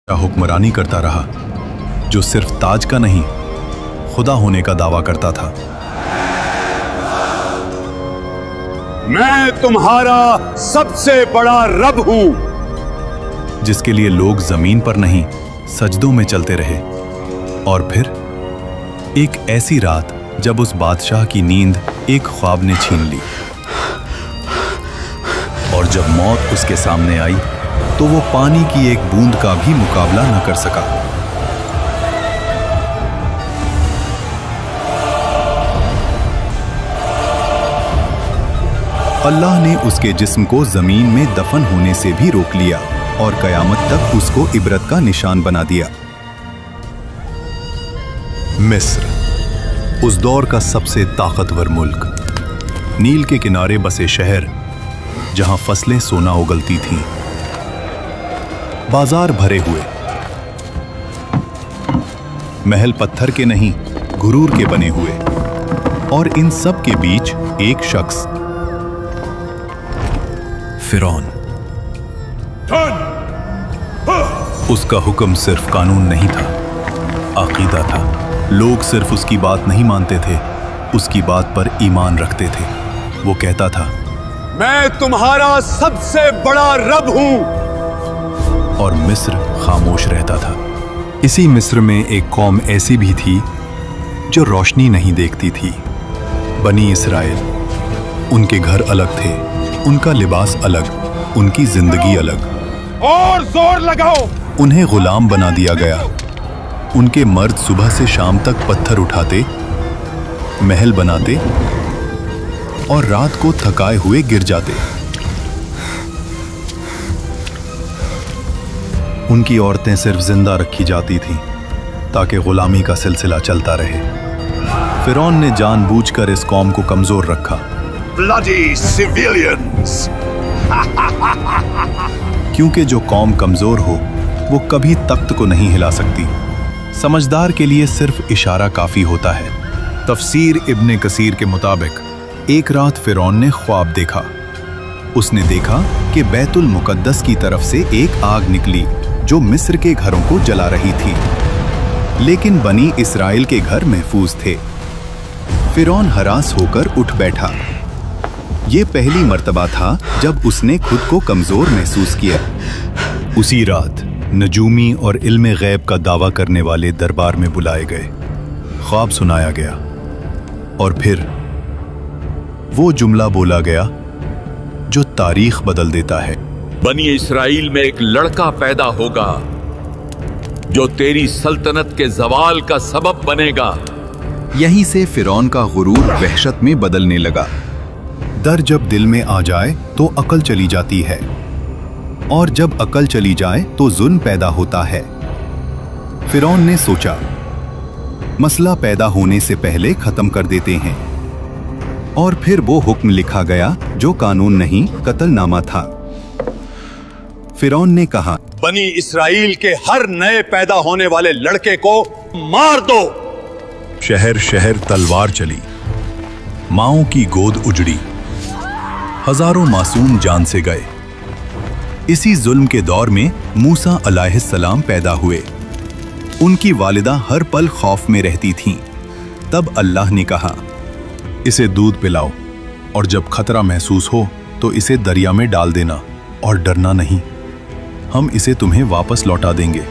हुक्मरानी करता रहा, जो सिर्फ ताज का नहीं, खुदा होने का दावा करता था। मैं तुम्हारा सबसे बड़ा रब हूं, जिसके लिए लोग जमीन पर नहीं सजदों में चलते रहे। और फिर एक ऐसी रात जब उस बादशाह की नींद एक ख्वाब ने छीन ली, और जब मौत उसके सामने आई तो वो पानी की एक बूंद का भी मुकाबला न कर सका। अल्लाह ने उसके जिस्म को जमीन में दफन होने से भी रोक लिया और कयामत तक उसको इबरत का निशान बना दिया। मिस्र, उस दौर का सबसे ताकतवर मुल्क, नील के किनारे बसे शहर जहां फसलें सोना उगलती थीं, बाजार भरे हुए, महल पत्थर के नहीं गुरूर के बने हुए, और इन सब के बीच एक शख्स, फिरौन। उसका हुक्म सिर्फ कानून नहीं था, अकीदा था। लोग सिर्फ उसकी बात नहीं मानते थे, उसकी बात पर ईमान रखते थे। वो कहता था, मैं तुम्हारा सबसे बड़ा रब हूं। और मिस्र खामोश रहता था। इसी मिस्र में एक कौम ऐसी भी थी जो रोशनी नहीं देखती थी, बनी इसराइल। उनके घर अलग थे, उनका लिबास अलग, उनकी जिंदगी अलग। और जोर लगाओ। उन्हें गुलाम बना दिया गया। उनके मर्द सुबह से शाम तक पत्थर उठाते, महल बनाते और रात को थकाए हुए गिर जाते। उनकी औरतें सिर्फ जिंदा रखी जाती थीं ताकि गुलामी का सिलसिला चलता रहे। फिरौन ने जानबूझकर इस कौम को कमजोर रखा। Bloody civilians! क्योंकि जो कौम कमजोर हो वो कभी तख्त को नहीं हिला सकती। समझदार के लिए सिर्फ इशारा काफी होता है। तफसीर इब्ने कसीर के मुताबिक एक रात फिरौन ने ख्वाब देखा। उसने देखा कि बैतुल मुकद्दस की तरफ से एक आग निकली जो मिस्र के घरों को जला रही थी, लेकिन बनी इसराइल के घर महफूज थे। फिरौन हरास होकर उठ बैठा। ये पहली मर्तबा था जब उसने खुद को कमजोर महसूस किया। उसी रात नजूमी और इल्मे गैब का दावा करने वाले दरबार में बुलाए गए। ख्वाब सुनाया गया और फिर वो जुमला बोला गया जो तारीख बदल देता है। बनी इस्राइल में एक लड़का पैदा होगा जो तेरी सल्तनत के जवाल का सबब बनेगा। यहीं से फिरौन का गुरूर वहशत में बदलने लगा। डर जब दिल में आ जाए तो अकल चली जाती है, और जब अकल चली जाए तो जुल्म पैदा होता है। फिरौन ने सोचा, मसला पैदा होने से पहले खत्म कर देते हैं। और फिर वो हुक्म लिखा गया जो कानून नहीं, कत्लनामा था। फिरौन ने कहा, बनी इसराइल के हर नए पैदा होने वाले लड़के को मार दो। शहर शहर तलवार चली, माओं की गोद उजड़ी, हजारों मासूम जान से गए। इसी जुल्म के दौर में मूसा अलैहिस्सलाम पैदा हुए। उनकी वालिदा हर पल खौफ में रहती थीं। तब अल्लाह ने कहा, इसे दूध पिलाओ, और जब खतरा महसूस हो तो इसे दरिया में डाल देना, और डरना नहीं, हम इसे तुम्हें वापस लौटा देंगे।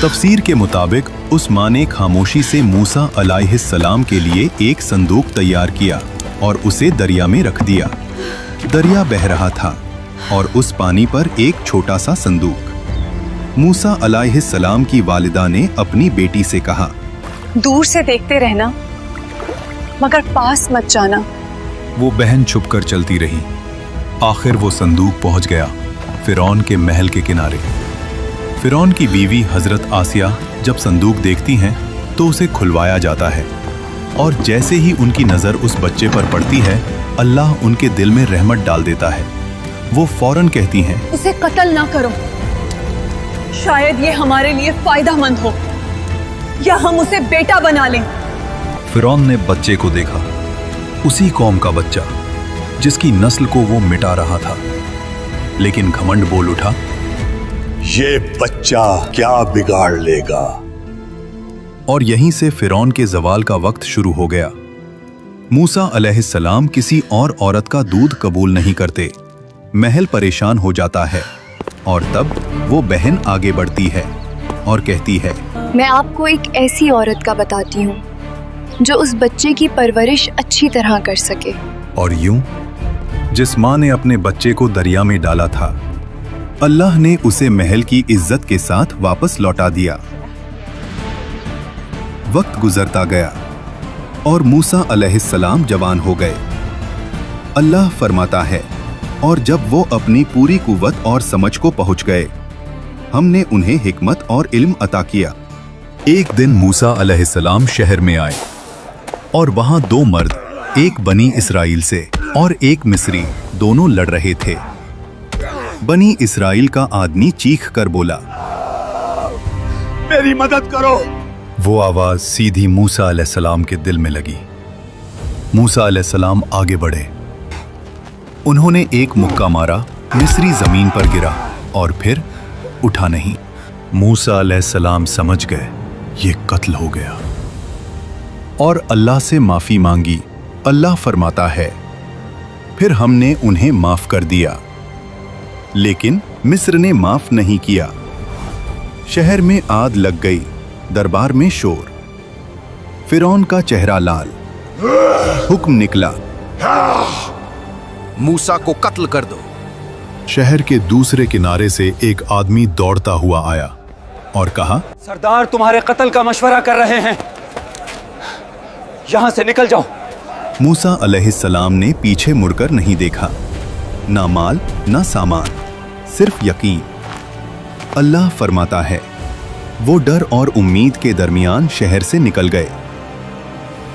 तफसीर के मुताबिक उस माँ ने खामोशी से मूसा अलैहिस्सलाम के लिए एक संदूक तैयार किया और उसे दरिया में रख दिया। दरिया बह रहा था और उस पानी पर एक छोटा सा संदूक। मूसा अलैहिस्सलाम की वालिदा ने अपनी बेटी से कहा, दूर से देखते रहना, मगर पास मत जाना। वो बहन छुपकर चलती रही। आखिर वो संदूक पहुंच गया फिरौन के महल के किनारे। फिरौन की बीवी हजरत आसिया जब संदूक देखती हैं तो उसे खुलवाया जाता है, और जैसे ही उनकी नजर उस बच्चे पर पड़ती है, अल्लाह उनके दिल में रहमत डाल देता है। वो फौरन कहती हैं, इसे कत्ल ना करो, शायद ये हमारे लिए फायदेमंद हो, या हम उसे बेटा बना लें। फिरौन ने बच्चे को देखा, उसी कौम का बच्चा, जिसकी नस्ल को वो मिटा रहा था। लेकिन घमंड बोल उठा, ये बच्चा क्या बिगाड़ लेगा। और यहीं से फिरौन के जवाल का वक्त शुरू हो गया। मूसा अलैहिस्सलाम किसी और औरत का दूध कबूल नहीं करते। महल परेशान हो जाता है और तब वो बहन आगे बढ़ती है और कहती है, मैं आपको एक ऐसी औरत का बताती हूँ जो उस बच्चे की परवरिश अच्छी तरह कर सके। और यूं जिस माँ ने अपने बच्चे को दरिया में डाला था, अल्लाह ने उसे महल की इज्जत के साथ वापस लौटा दिया। वक्त गुजरता गया और मूसा अलैहिस्सलाम जवान हो गए। अल्लाह फरमाता है, और जब वो अपनी पूरी कुव्वत और समझ को पहुंच गए, हमने उन्हें हिकमत और इल्म अता किया। एक दिन मूसा अलैहिस्सलाम शहर में आए और वहां दो मर्द, एक बनी इसराइल से और एक मिस्री, दोनों लड़ रहे थे। बनी इसराइल का आदमी चीख कर बोला, मेरी मदद करो। वो आवाज सीधी मूसा अलैहिस्सलाम के दिल में लगी। मूसा अलैहिस्सलाम आगे बढ़े। उन्होंने एक मुक्का मारा, मिस्री जमीन पर गिरा और फिर उठा नहीं। मूसा अलैहिस्सलाम समझ गए ये कत्ल हो गया और अल्लाह से माफी मांगी। अल्लाह फरमाता है, फिर हमने उन्हें माफ कर दिया। लेकिन मिस्र ने माफ नहीं किया। शहर में आग लग गई, दरबार में शोर। फिरौन का चेहरा लाल। हुक्म निकला, मूसा को कत्ल कर दो। शहर के दूसरे किनारे से एक आदमी दौड़ता हुआ आया और कहा, सरदार तुम्हारे कत्ल का मशवरा कर रहे हैं, यहां से निकल जाओ। मूसा अलैहिस्सलाम ने पीछे मुड़कर नहीं देखा। ना माल ना सामान, सिर्फ यकीन। अल्लाह फरमाता है, वो डर और उम्मीद के दरमियान शहर से निकल गए।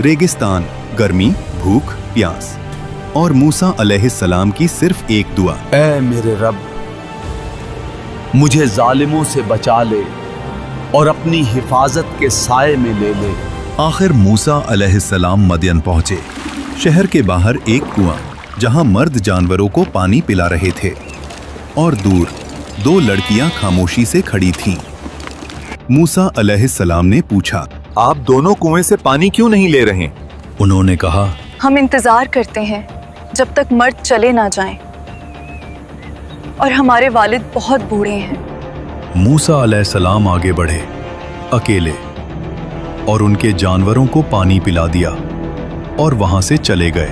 रेगिस्तान, गर्मी, भूख, प्यास और मूसा अलैहिस्सलाम की सिर्फ एक दुआ, ऐ मेरे रब, मुझे जालिमों से बचा ले और अपनी हिफाजत के साए में ले ले। आखिर मूसा अलैहिस्सलाम मदियन पहुंचे। शहर के बाहर एक कुआं, जहां मर्द जानवरों को पानी पिला रहे थे, और दूर दो लड़कियां खामोशी से खड़ी थीं। मूसा अलैहिस्सलाम ने पूछा, आप दोनों कुएं से पानी क्यों नहीं ले रहे? उन्होंने कहा, हम इंतजार करते हैं जब तक मर्द चले ना जाएं, और हमारे वालिद बहुत बूढ़े हैं। मूसा अलैहिस्सलाम आगे बढ़े अकेले और उनके जानवरों को पानी पिला दिया और वहां से चले गए।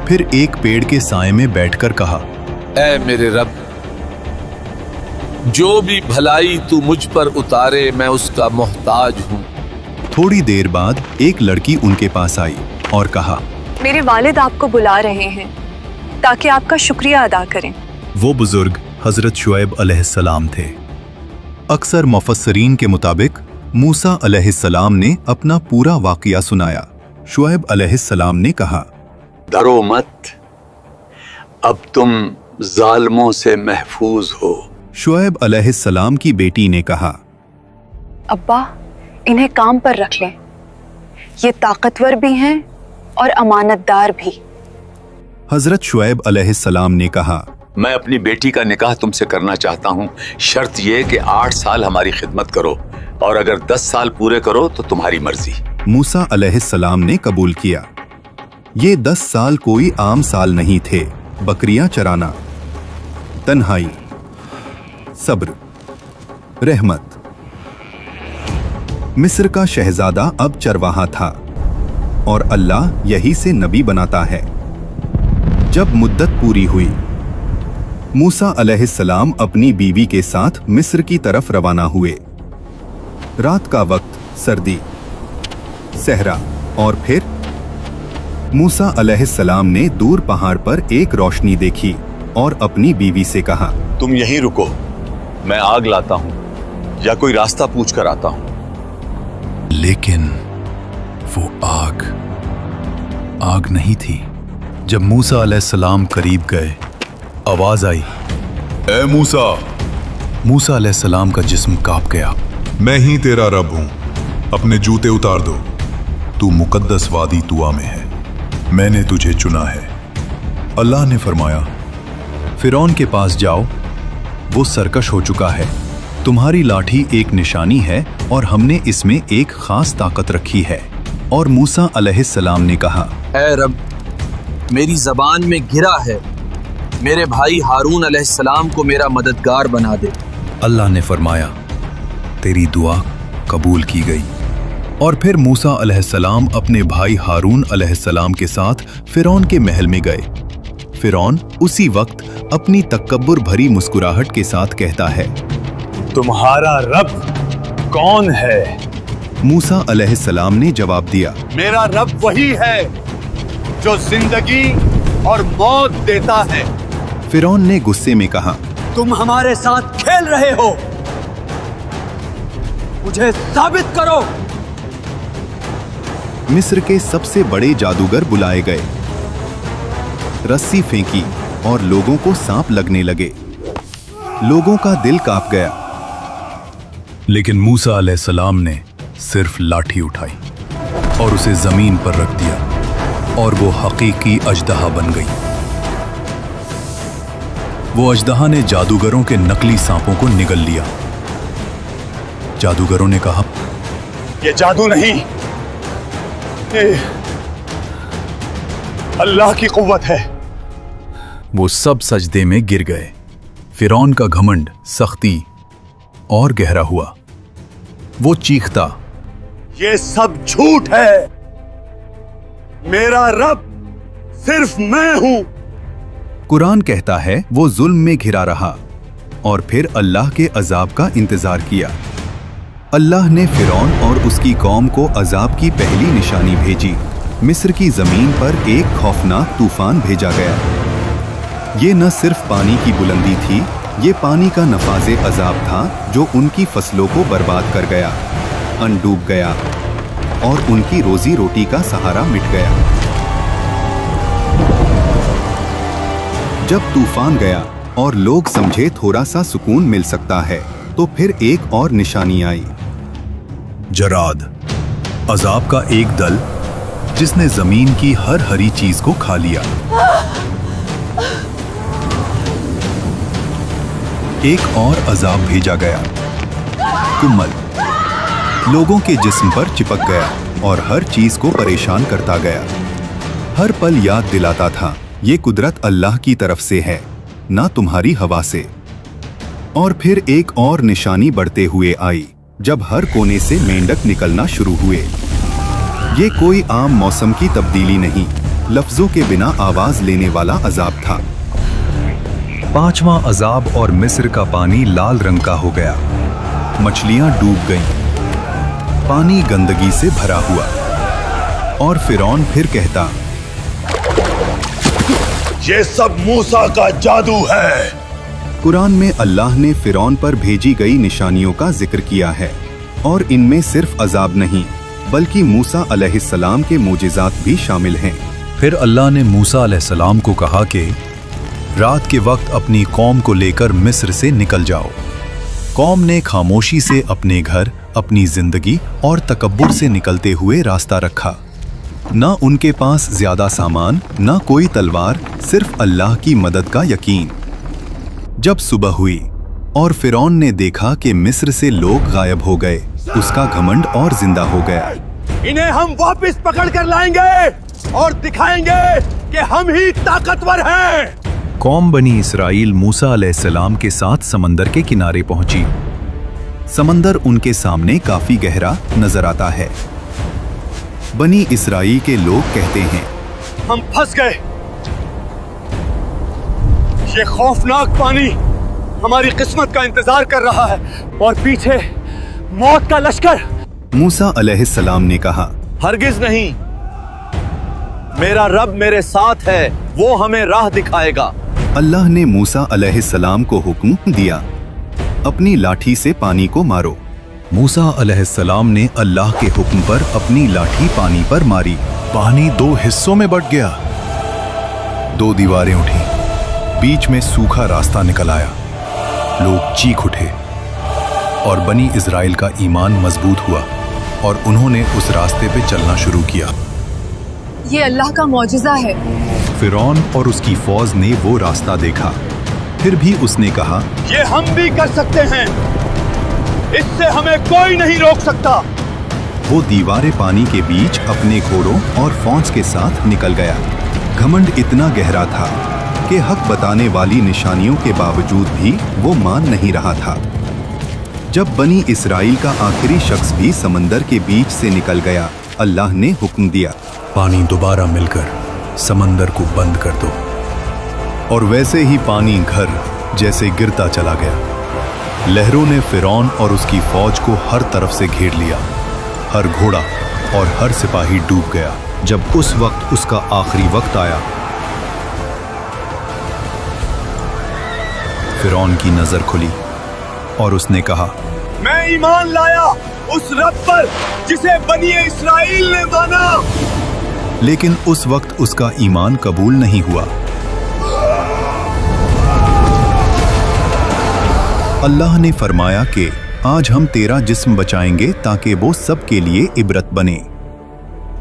फिर एक पेड़ के साए में बैठकर कहा, ऐ मेरे रब, जो भी भलाई तू मुझ पर उतारे मैं उसका मोहताज हूं। थोड़ी देर बाद एक लड़की उनके पास आई और कहा, मेरे वालिद आपको बुला रहे हैं ताकि आपका शुक्रिया अदा करें। वो बुजुर्ग हजरत शुएब अलैहिस्सलाम थे। अक्सर मुफस्सरीन के मुताबिक मूसा अलैहिस्सलाम ने अपना पूरा वाक़या सुनाया। शुएब अलैहिस्सलाम ने कहा, डरो मत, अब तुम जालिमों से महफूज हो। शुएब अलैहिस्सलाम की बेटी ने कहा, अब्बा, इन्हें काम पर रख लें, ये ताकतवर भी हैं और अमानतदार भी। हजरत शुएब अलैहिस्सलाम ने कहा, मैं अपनी बेटी का निकाह तुमसे करना चाहता हूँ, शर्त यह कि 8 साल हमारी खिदमत करो, और अगर 10 साल पूरे करो तो तुम्हारी मर्जी। मूसा अलैहिस्सलाम ने कबूल किया। ये 10 साल कोई आम साल नहीं थे। बकरियां चराना, तन्हाई, सब्र, रहमत। मिस्र का शहजादा अब चरवाहा था और अल्लाह यही से नबी बनाता है। जब मुद्दत पूरी हुई, मूसा अलैहिस्सलाम अपनी बीवी के साथ मिस्र की तरफ रवाना हुए। रात का वक्त, सर्दी, सहरा, और फिर मूसा अलैहिस्सलाम ने दूर पहाड़ पर एक रोशनी देखी और अपनी बीवी से कहा, तुम यहीं रुको, मैं आग लाता हूँ या कोई रास्ता पूछ कर आता हूँ। लेकिन वो आग नहीं थी। जब मूसा अलैहिस्सलाम करीब गए, आवाज आई, ए मूसा। मूसा अलैहिस्सलाम का जिस्म कांप गया। मैं ही तेरा रब हूं, अपने जूते उतार दो। तू मुकद्दस वादी तुआ में है, मैंने तुझे चुना है। अल्लाह ने फरमाया, फिरौन के पास जाओ, वो सरकश हो चुका है। तुम्हारी लाठी एक निशानी है और हमने इसमें एक खास ताकत रखी है। और मूसा अलैहिस्सलाम ने कहा, ऐ रब, मेरी जबान में गिरा है, मेरे भाई हारून अलैहिस्सलाम को मेरा मददगार बना दे। अल्लाह ने फरमाया, तेरी दुआ कबूल की गई। और फिर मूसा अलैहिस्सलाम अपने भाई हारून अलैहिस्सलाम के साथ फिरौन के महल में गए। फिरौन उसी वक्त अपनी तकब्बुर भरी मुस्कुराहट के साथ कहता है, तुम्हारा रब कौन है? मूसा अलैहिस्सलाम ने जवाब दिया, मेरा रब वही है जो जिंदगी और मौत देता है। फिरौन ने गुस्से में कहा, तुम हमारे साथ खेल रहे हो, मुझे साबित करो। मिस्र के सबसे बड़े जादूगर बुलाए गए। रस्सी फेंकी और लोगों को सांप लगने लगे। लोगों का दिल कांप गया। लेकिन मूसा अलैहिस्सलाम ने सिर्फ लाठी उठाई और उसे जमीन पर रख दिया और वो हकीकी अजदहा बन गई। वो अजदहा ने जादूगरों के नकली सांपों को निगल लिया। जादूगरों ने कहा, ये जादू नहीं, ये अल्लाह की कुव्वत है। वो सब सजदे में गिर गए। फिरौन का घमंड सख्ती और गहरा हुआ। वो चीखता, ये सब झूठ है, मेरा रब सिर्फ मैं हूं। कुरान कहता है वो जुल्म में घिरा रहा और फिर अल्लाह के अजाब का इंतजार किया। अल्लाह ने फिरौन और उसकी कौम को अजाब की पहली निशानी भेजी। मिस्र की जमीन पर एक खौफनाक तूफान भेजा गया। ये न सिर्फ पानी की बुलंदी थी, ये पानी का नफाजे अजाब था जो उनकी फसलों को बर्बाद कर गया, अनडूब गया और उनकी रोजी रोटी का सहारा मिट गया। जब तूफान गया और लोग समझे थोड़ा सा सुकून मिल सकता है, तो फिर एक और निशानी आई। जराद, अजाब का एक दल जिसने जमीन की हर हरी चीज को खा लिया। एक और अजाब भेजा गया, कुम्मल, लोगों के जिस्म पर चिपक गया और हर चीज को परेशान करता गया। हर पल याद दिलाता था, ये कुदरत अल्लाह की तरफ से है, ना तुम्हारी हवा से। और फिर एक और निशानी बढ़ते हुए आई, जब हर कोने से मेंढक निकलना शुरू हुए। ये कोई आम मौसम की तब्दीली नहीं, लफ्जों के बिना आवाज लेने वाला अजाब था। पांचवां अजाब और मिस्र का पानी लाल रंग का हो गया। मछलियां डूब गईं। पानी गंदगी से भरा हुआ। और फिरौन फिर कहता, ये सब मूसा का जादू है। कुरान में अल्लाह ने फिरौन पर भेजी गई निशानियों का जिक्र किया है और इनमें सिर्फ अजाब नहीं बल्कि मूसा अलैहिस्सलाम के मोजिज़ात भी शामिल हैं। फिर अल्लाह ने मूसा अलैहिस्सलाम को कहा कि रात के वक्त अपनी कौम को लेकर मिस्र से निकल जाओ। कौम ने खामोशी से अपने घर, अपनी जिंदगी और तकब्बुर से निकलते हुए रास्ता रखा। ना उनके पास ज्यादा सामान, ना कोई तलवार, सिर्फ अल्लाह की मदद का यकीन। जब सुबह हुई और फिरौन ने देखा कि मिस्र से लोग गायब हो गए, उसका घमंड और जिंदा हो गया। इन्हें हम वापस पकड़ कर लाएंगे और दिखाएंगे कि हम ही ताकतवर हैं। कौम बनी इसराइल मूसा अलैहिस्सलाम के साथ समंदर के किनारे पहुंची। समंदर उनके सामने काफी गहरा नजर आता है। बनी इसराइल के लोग कहते हैं, हम फंस गए। ये खौफनाक पानी हमारी किस्मत का इंतजार कर रहा है और पीछे मौत का लश्कर। मूसा अलैहिस्सलाम ने कहा, हरगिज नहीं, मेरा रब मेरे साथ है, वो हमें राह दिखाएगा। अल्लाह ने मूसा अलैहिस्सलाम को हुक्म दिया, अपनी लाठी से पानी को मारो। मूसा अलैहिस्सलाम ने अल्लाह के हुक्म पर अपनी लाठी पानी पर मारी। पानी दो हिस्सों में बंट गया। दो दीवारें उठी, बीच में सूखा रास्ता निकल आया। लोग चीख उठे और बनी इजराइल का ईमान मजबूत हुआ और उन्होंने उस रास्ते पे चलना शुरू किया। ये अल्लाह का मौजिज़ा है। फिरौन और उसकी फौज ने वो रास्ता देखा, फिर भी उसने कहा, ये हम भी कर सकते हैं, इससे हमें कोई नहीं रोक सकता। वो दीवारे पानी के बीच अपने घोड़ों और फौज के साथ निकल गया। घमंड इतना गहरा था कि हक बताने वाली निशानियों के बावजूद भी वो मान नहीं रहा था। जब बनी इसराइल का आखिरी शख्स भी समंदर के बीच से निकल गया, अल्लाह ने हुक्म दिया, पानी दोबारा मिलकर समंदर को बंद कर दो। और वैसे ही पानी घर जैसे गिरता चला गया। लहरों ने फिरौन और उसकी फौज को हर तरफ से घेर लिया। हर घोड़ा और हर सिपाही डूब गया। जब उस वक्त उसका आखिरी वक्त आया, फिरौन की नजर खुली और उसने कहा, मैं ईमान लाया उस रब पर जिसे बनी इस्राइल ने माना। लेकिन उस वक्त उसका ईमान कबूल नहीं हुआ। अल्लाह ने फरमाया कि आज हम तेरा जिस्म बचाएंगे ताकि वो सबके लिए इबरत बने।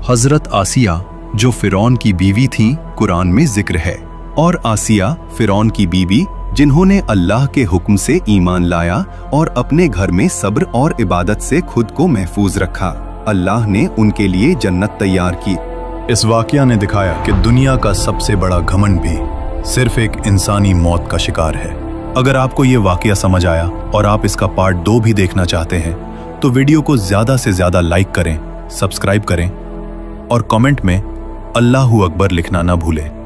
हजरत आसिया जो फिरौन की बीवी थी, कुरान में जिक्र है। और आसिया फिरौन की बीवी जिन्होंने अल्लाह के हुक्म से ईमान लाया और अपने घर में सब्र और इबादत से खुद को महफूज रखा, अल्लाह ने उनके लिए जन्नत तैयार की। इस वाकया ने दिखाया कि दुनिया का सबसे बड़ा घमंड भी सिर्फ एक इंसानी मौत का शिकार है। अगर आपको ये वाकया समझ आया और आप इसका पार्ट 2 भी देखना चाहते हैं तो वीडियो को ज्यादा से ज्यादा लाइक करें, सब्सक्राइब करें और कमेंट में अल्लाहू अकबर लिखना ना भूलें।